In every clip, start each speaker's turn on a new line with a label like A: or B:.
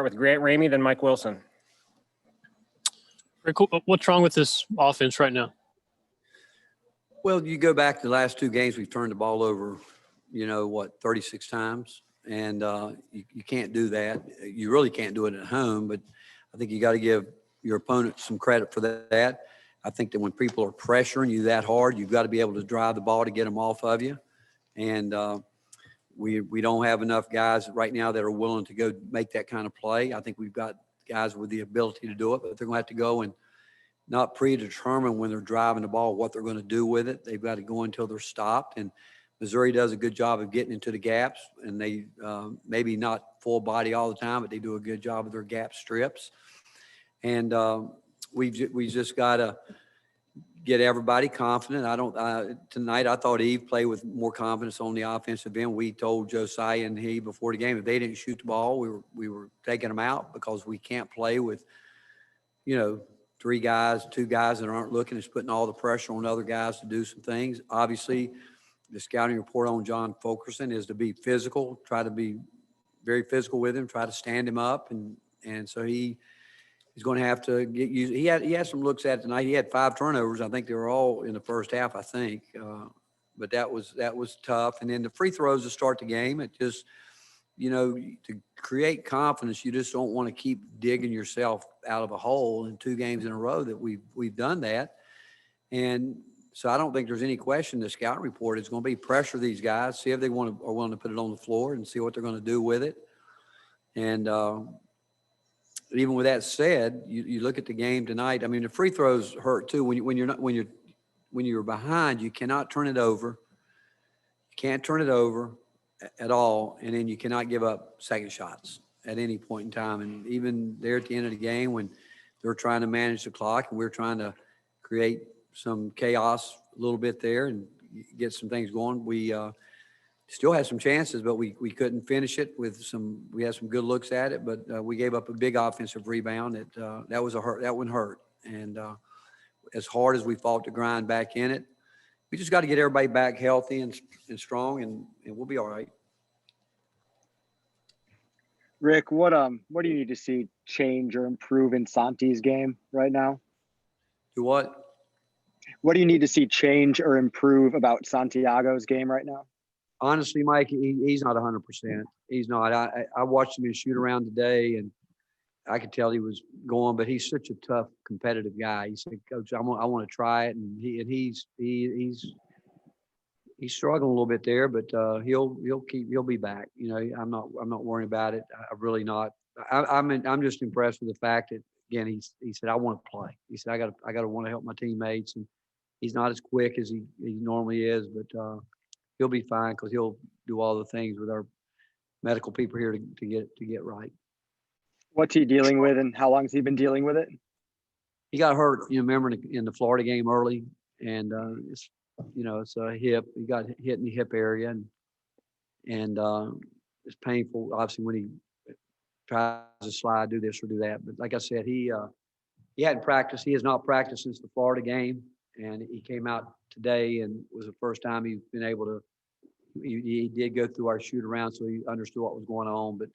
A: with Grant Ramey, then Mike Wilson.
B: Very cool. What's wrong with this offense right now?
C: Well, you go back to the last two games, we've turned the ball over, 36 times. And you can't do that. You really can't do it at home, but I think you got to give your opponent some credit for that. I think that when people are pressuring you that hard, you've got to be able to drive the ball to get them off of you. And we don't have enough guys right now that are willing to go make that kind of play. I think we've got guys with the ability to do it, but they're going to have to go and not predetermine when they're driving the ball what they're going to do with it. They've got to go until they're stopped. And Missouri does a good job of getting into the gaps, and they maybe not full body all the time, but they do a good job of their gap strips. And we just got to get everybody confident. Tonight I thought Eve played with more confidence on the offensive end. We told Josiah and he before the game, if they didn't shoot the ball, we were taking them out because we can't play with, two guys that aren't looking. It's putting all the pressure on other guys to do some things. Obviously, the scouting report on John Fulkerson is to be physical, try to be very physical with him, try to stand him up. And so he's going to have to get used. He had some looks at it tonight. He had 5 turnovers. I think they were all in the first half, I think. But that was tough. And then the free throws to start the game, it just, to create confidence, you just don't want to keep digging yourself out of a hole in 2 games in a row that we've done that. And so I don't think there's any question the scout report is going to be pressure these guys, see if they are willing to put it on the floor and see what they're going to do with it. And even with that said, you look at the game tonight. I mean, the free throws hurt too. When you're behind, you cannot turn it over. You can't turn it over at all, and then you cannot give up second shots at any point in time. And even there at the end of the game, when they're trying to manage the clock and we're trying to create some chaos a little bit there and get some things going, we still had some chances, but we couldn't finish it we had some good looks at it, but we gave up a big offensive rebound. That was a hurt. That one hurt. And as hard as we fought to grind back in it, we just got to get everybody back healthy and strong, and we'll be all right.
D: Rick, what do you need to see change or improve in Santi's game right now?
C: Do what?
D: What do you need to see change or improve about Santiago's game right now?
C: Honestly, Mike, he's not 100%. He's not. I watched him in shoot around today, and I could tell he was going, but he's such a tough, competitive guy. He said, "Coach, I want to try it," and he's struggling a little bit there, but he'll be back. I'm not worrying about it. I'm really not. I'm just impressed with the fact that, again, he said, "I want to play." He said, "I got to want to help my teammates," and he's not as quick as he normally is, but he'll be fine because he'll do all the things with our medical people here to get right.
D: What's he dealing with, and how long has he been dealing with it?
C: He got hurt, remember in the Florida game early, and it's a hip. He got hit in the hip area, and it's painful. Obviously, when he tries to slide, do this or do that. But like I said, he hadn't practiced. He has not practiced since the Florida game, and he came out today and was the first time he's been able to. He did go through our shoot around, so he understood what was going on. But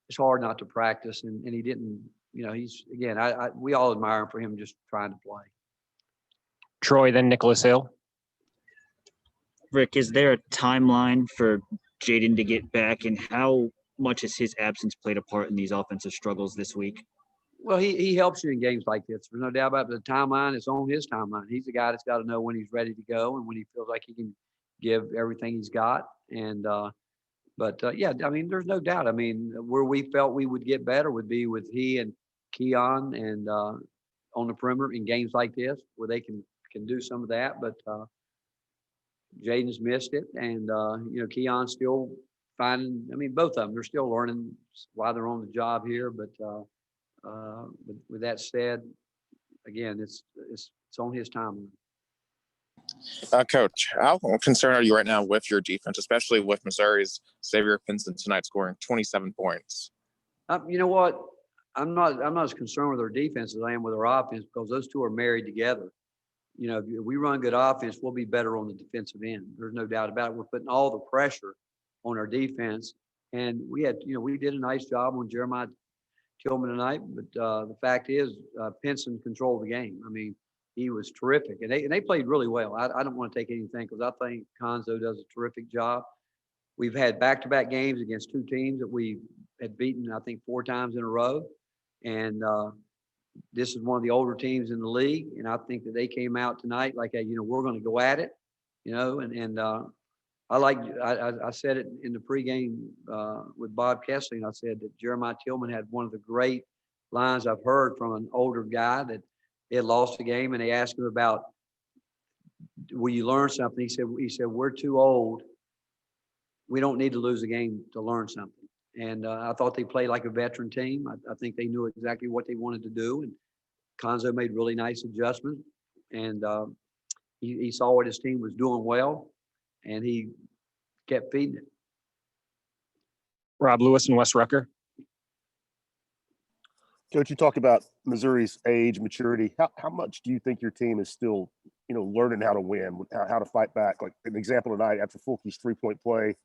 C: it's hard not to practice, and he didn't. He's again. We all admire him for him just trying to play.
A: Troy, then Nicholas Hill.
E: Rick, is there a timeline for Jaden to get back, and how much has his absence played a part in these offensive struggles this week?
C: Well, he helps you in games like this. There's no doubt about it. The timeline is on his timeline. He's the guy that's got to know when he's ready to go and when he feels like he can give everything he's got. And yeah, I mean, there's no doubt. I mean, where we felt we would get better would be with he and Keon and on the perimeter in games like this where they can do some of that. But Jaden's missed it, and Keon's still finding. I mean, both of them, they're still learning why they're on the job here. But with that said, again, it's on his timeline.
F: Coach, how concerned are you right now with your defense, especially with Missouri's Xavier Pinson tonight scoring 27 points?
C: You know what? I'm not as concerned with our defense as I am with our offense because those two are married together. If we run good offense, we'll be better on the defensive end. There's no doubt about it. We're putting all the pressure on our defense, and we did a nice job on Jeremiah Tillman tonight, but the fact is, Pinson controlled the game. I mean, he was terrific, and they played really well. I don't want to take anything because I think Conzo does a terrific job. We've had back-to-back games against two teams that we had beaten, I think, 4 times in a row, and this is one of the older teams in the league, and I think that they came out tonight like, hey, we're going to go at it, and I said it in the pregame with Bob Kessling. I said that Jeremiah Tillman had one of the great lines I've heard from an older guy that they had lost the game, and they asked him about, will you learn something? He said, we're too old. We don't need to lose a game to learn something. And I thought they played like a veteran team. I think they knew exactly what they wanted to do, and Conzo made really nice adjustments, and he saw what his team was doing well, and he kept feeding it.
A: Rob Lewis and Wes Rucker.
G: Coach, you talked about Missouri's age, maturity. How much do you think your team is still, learning how to win, how to fight back? Like an example tonight, after Fulke's 3-point play,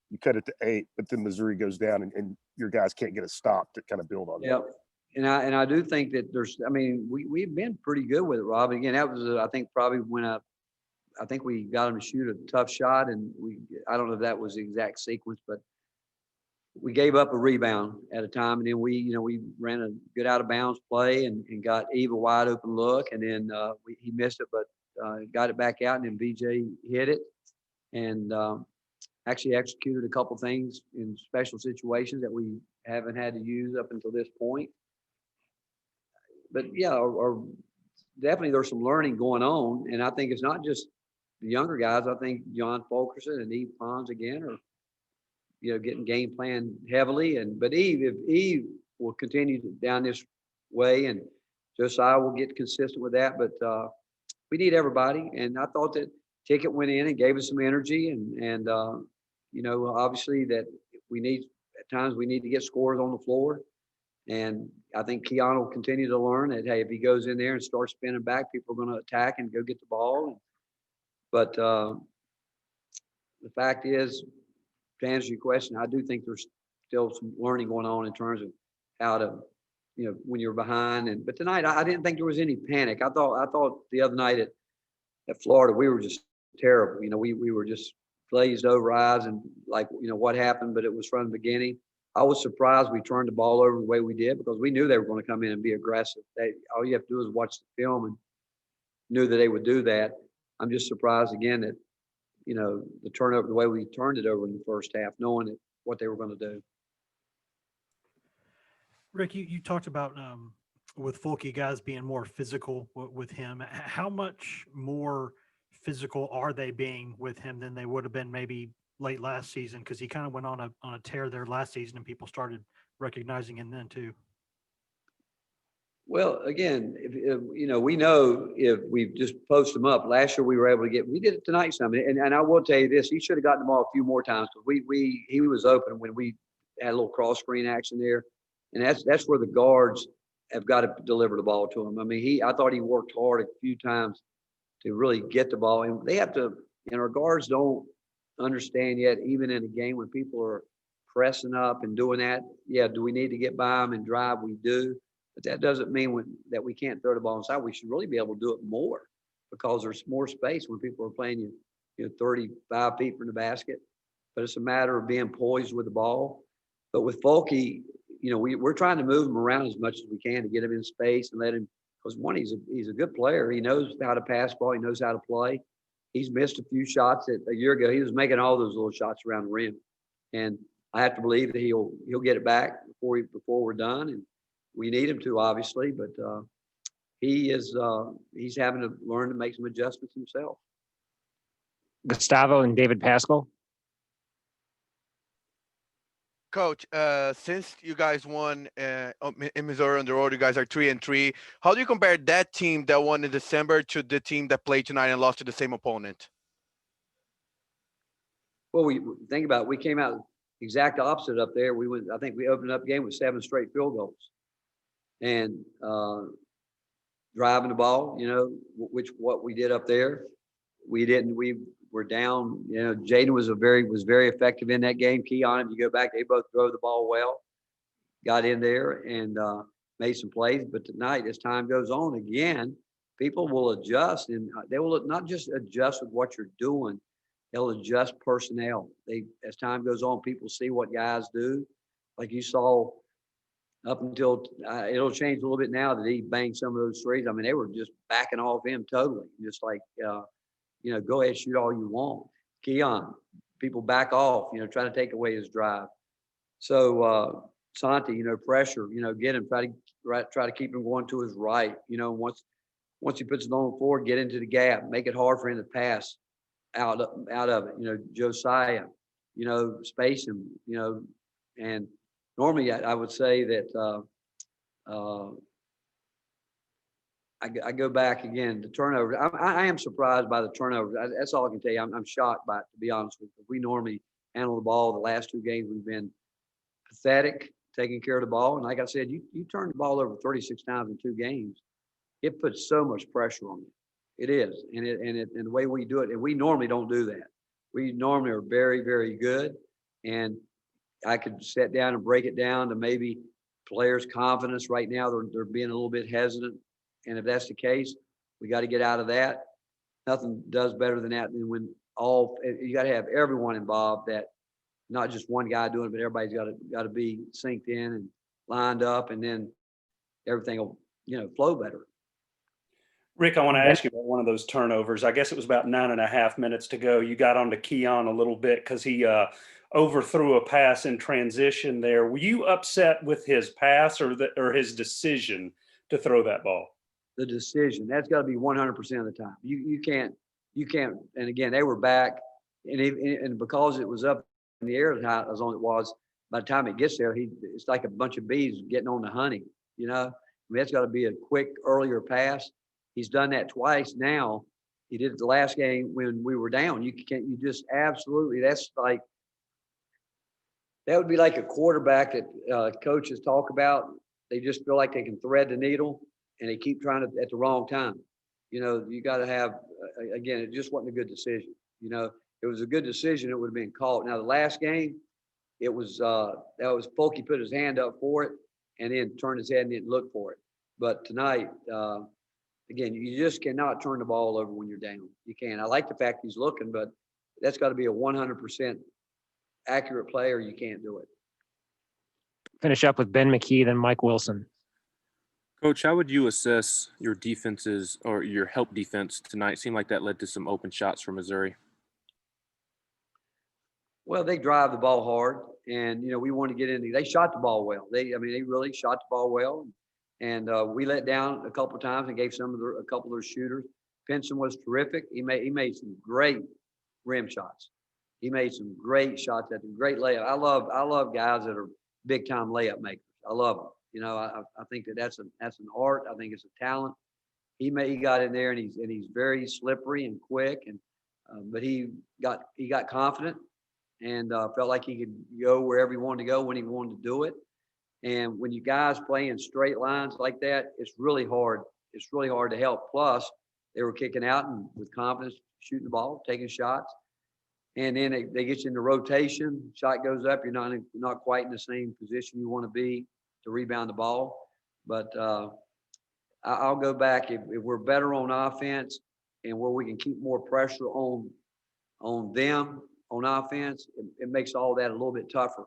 G: you cut it to 8, but then Missouri goes down and your guys can't get a stop to kind of build on that.
C: Yep. And I do think that we've been pretty good with it, Rob. Again, that was, I think, probably when I think we got him to shoot a tough shot, and I don't know if that was the exact sequence, but we gave up a rebound at a time, and then we ran a good out of bounds play and got Eve a wide open look, and then he missed it, but got it back out, and then BJ hit it, and actually executed a couple things in special situations that we haven't had to use up until this point. But yeah, or definitely there's some learning going on, and I think it's not just the younger guys. I think John Fulkerson and Eve Pons again are getting game plan heavily, but if Eve will continue down this way, and Josiah will get consistent with that. But we need everybody, and I thought that Ticket went in and gave us some energy, and obviously that at times we need to get scores on the floor, and I think Keon will continue to learn that, hey, if he goes in there and starts spinning back, people are going to attack and go get the ball. But the fact is, to answer your question, I do think there's still some learning going on in terms of how to, when you're behind. But tonight, I didn't think there was any panic. I thought the other night at Florida, we were just terrible. We were just glazed over eyes and like, what happened, but it was from the beginning. I was surprised we turned the ball over the way we did, because we knew they were going to come in and be aggressive. All you have to do is watch the film and knew that they would do that. I'm just surprised again that, the turnover, the way we turned it over in the first half, knowing what they were going to do.
H: Rick, you talked about with Fulke guys being more physical with him. How much more physical are they being with him than they would have been maybe late last season? Because he kind of went on a tear there last season, and people started recognizing him then too.
C: Well, again, if we know if we just post them up. Last year we were able to we did it tonight some, and I will tell you this: he should have gotten the ball a few more times, because he was open when we had a little cross screen action there, and that's where the guards have got to deliver the ball to him. I mean, I thought he worked hard a few times to really get the ball, and they have to. And our guards don't understand yet, even in a game when people are pressing up and doing that. Yeah, do we need to get by them and drive? We do. But that doesn't mean that we can't throw the ball inside. We should really be able to do it more, because there's more space when people are playing 35 feet from the basket. But it's a matter of being poised with the ball. But with Fulke, we're trying to move him around as much as we can to get him in space and let him, because one, he's a good player. He knows how to pass ball. He knows how to play. He's missed a few shots a year ago. He was making all those little shots around the rim, and I have to believe that he'll get it back before we're done. And we need him to, obviously, but he's having to learn to make some adjustments himself.
A: Gustavo and David Pascal.
I: Coach, since you guys won in Missouri on the road, you guys are 3-3. How do you compare that team that won in December to the team that played tonight and lost to the same opponent?
C: Well, we think about it. We came out exact opposite up there. I think we opened up the game with 7 straight field goals, and driving the ball. What we did up there, we didn't. We were down. Jaden was very effective in that game. Keon, if you go back, they both drove the ball well. got in there and made some plays. But tonight, as time goes on, again, people will adjust, and they will not just adjust with what you're doing. They'll adjust personnel. As time goes on, people see what guys do. Like you saw up until it'll change a little bit now that he banged some of those threes. I mean, they were just backing off him totally, just like, go ahead, shoot all you want. Keon, people back off, trying to take away his drive. So Santi, pressure, get him, try to keep him going to his right. Once he puts it on the floor, get into the gap, make it hard for him to pass out of it. Josiah, space him, and normally I would say that I go back again, the turnover. I am surprised by the turnover. That's all I can tell you. I'm shocked by it, to be honest with you. We normally handle the ball. The last 2 games we've been pathetic, taking care of the ball. And like I said, you turn the ball over 36 times in 2 games. It puts so much pressure on you. It is, and the way we do it, and we normally don't do that. We normally are very, very good. And I could sit down and break it down to maybe players' confidence right now. They're being a little bit hesitant. And if that's the case, we got to get out of that. Nothing does better than that than when you got to have everyone involved, that not just one guy doing it, but everybody's got to be synced in and lined up, and then everything will, flow better.
J: Rick, I want to ask you about one of those turnovers. I guess it was about 9.5 minutes to go. You got onto Keon a little bit because he overthrew a pass in transition there. Were you upset with his pass or his decision to throw that ball?
C: The decision. That's got to be 100% of the time. You can't. And again, they were back, and because it was up in the air as high as long as it was, by the time it gets there, it's like a bunch of bees getting on the honey. That's got to be a quick, earlier pass. He's done that twice now. He did it the last game when we were down. That would be like a quarterback that coaches talk about. They just feel like they can thread the needle, and they keep trying to at the wrong time. You got to have, again, it just wasn't a good decision. If it was a good decision, it would have been called. Now, the last game, that was Polky put his hand up for it and then turned his head and didn't look for it. But tonight, again, you just cannot turn the ball over when you're down. You can't. I like the fact he's looking, but that's got to be a 100% accurate play, or you can't do it.
A: Finish up with Ben McKee, then Mike Wilson.
K: Coach, how would you assess your defenses or your help defense tonight? Seemed like that led to some open shots for Missouri.
C: Well, they drive the ball hard, and we want to get in. They shot the ball well. They really shot the ball well, and we let down a couple of times and gave a couple of their shooters. Pinson was terrific. He made some great rim shots. He made some great shots at the great layup. I love guys that are big time layup makers. I love them. I think that's an art. I think it's a talent. He got in there, and he's very slippery and quick, and but he got confident and felt like he could go wherever he wanted to go when he wanted to do it. And when you guys play in straight lines like that, it's really hard. It's really hard to help. Plus, they were kicking out and with confidence, shooting the ball, taking shots. And then they get you into rotation. Shot goes up. You're not quite in the same position you want to be to rebound the ball. But I'll go back. If we're better on offense and where we can keep more pressure on them on offense, it makes all that a little bit tougher.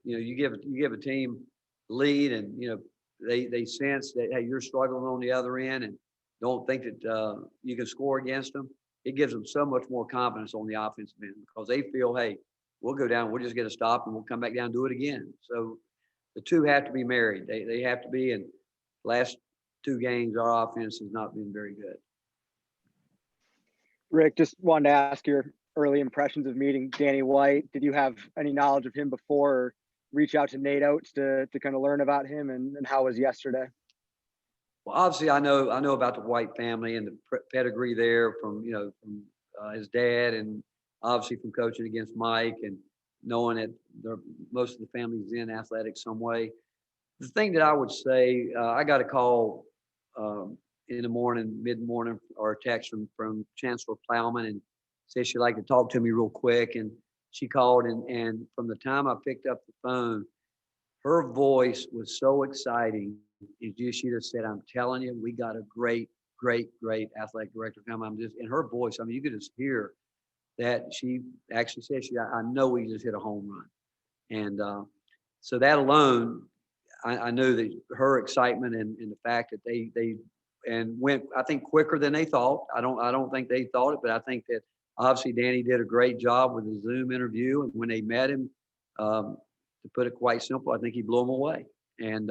C: You give a team lead, and they sense that, hey, you're struggling on the other end, and don't think that you can score against them. It gives them so much more confidence on the offensive end because they feel, hey, we'll go down, we'll just get a stop, and we'll come back down and do it again. So the two have to be married. They have to be. And last 2 games, our offense has not been very good.
D: Rick, just wanted to ask your early impressions of meeting Danny White. Did you have any knowledge of him before, or reach out to Nate Oates to kind of learn about him, and how was yesterday?
C: Well, obviously, I know about the White family and the pedigree there from his dad, and obviously from coaching against Mike and knowing that most of the family's in athletics some way. The thing that I would say, I got a call in the morning, mid-morning, or a text from Chancellor Plowman, and said she'd like to talk to me real quick. And she called, and from the time I picked up the phone, her voice was so exciting. She just said, "I'm telling you, we got a great athletic director coming." I'm just in her voice. I mean, you could just hear that she actually said, I know we just hit a home run. And so that alone, I knew that her excitement and the fact that they went, I think, quicker than they thought. I don't think they thought it, but I think that obviously Danny did a great job with the Zoom interview. And when they met him, to put it quite simple, I think he blew them away. And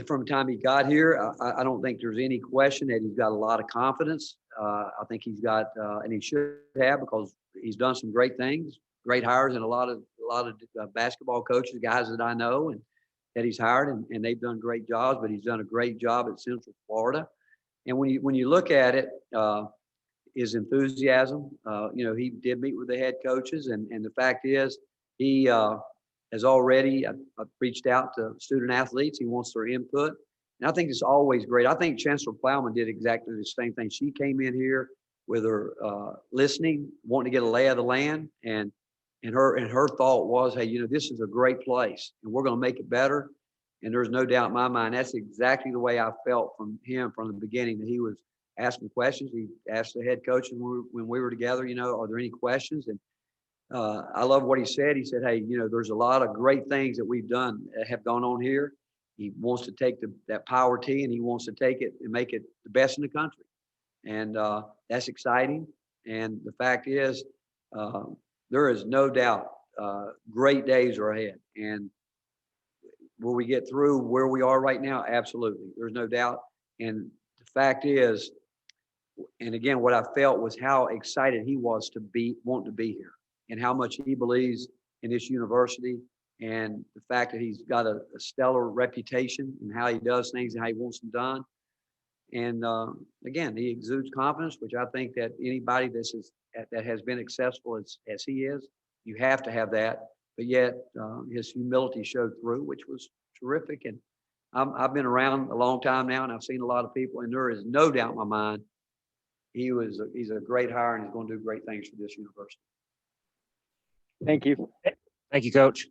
C: from the time he got here, I don't think there's any question that he's got a lot of confidence. I think he's got, and he should have, because he's done some great things, great hires, and a lot of basketball coaches, guys that I know and that he's hired, and they've done great jobs. But he's done a great job at Central Florida. And when you look at it, his enthusiasm, he did meet with the head coaches, and the fact is, he has already reached out to student athletes. He wants their input. And I think it's always great. I think Chancellor Plowman did exactly the same thing. She came in here with her listening, wanting to get a lay of the land. And her thought was, hey, this is a great place and we're going to make it better. And there's no doubt in my mind, that's exactly the way I felt from him from the beginning, that he was asking questions. He asked the head coach when we were together, are there any questions? And I love what he said. He said, hey, there's a lot of great things that we've done that have gone on here. He wants to take that power T and he wants to take it and make it the best in the country. And that's exciting. And the fact is, there is no doubt great days are ahead. And will we get through where we are right now? Absolutely. There's no doubt. And the fact is, and again, what I felt was how excited he was want to be here, and how much he believes in this university, and the fact that he's got a stellar reputation and how he does things and how he wants them done. And again, he exudes confidence, which I think that anybody that has been successful as he is, you have to have that. But yet his humility showed through, which was terrific. And I've been around a long time now, and I've seen a lot of people, and there is no doubt in my mind he's a great hire, and he's going to do great things for this university.
D: Thank you.
A: Thank you, Coach.